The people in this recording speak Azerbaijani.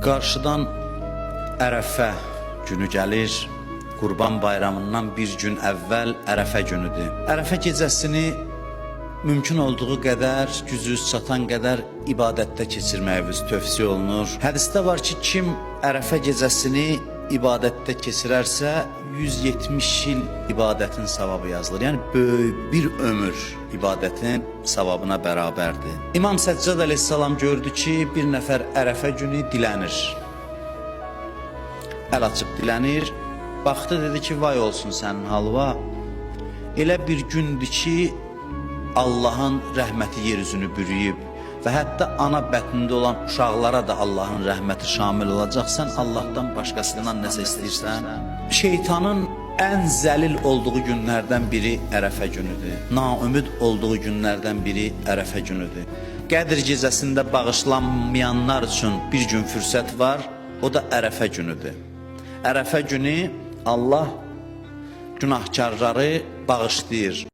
Qarşıdan Ərəfə günü gəlir. Qurban bayramından bir gün əvvəl Ərəfə günüdür. Ərəfə gecəsini mümkün olduğu qədər, gücünüz çatan qədər ibadətdə keçirməyiniz tövsiyə olunur. Hədisdə var ki, kim Ərəfə gecəsini ibadətdə keçirərsə 170 il ibadətin savabı yazılır. Yəni böyük bir ömür ibadətin savabına bərabərdir. İmam Səccad əleyhissalam gördü ki, bir nəfər Ərəfə günü dilənir. Əl açıb dilənir. Baxdı, dedi ki, vay olsun sənin halva. Elə bir gündür ki, Allahın rəhməti yer üzünü bürüyüb və hətta ana bətnində olan uşaqlara da Allahın rəhməti şamil olacaq. Sən Allahdan başqasından nəsə istəyirsən. Şeytanın ən zəlil olduğu günlərdən biri Ərəfə günüdür. Naümid olduğu günlərdən biri Ərəfə günüdür. Qədr gecəsində bağışlanmayanlar üçün bir gün fürsət var, o da Ərəfə günüdür. Ərəfə günü Allah günahkarları bağışlayır.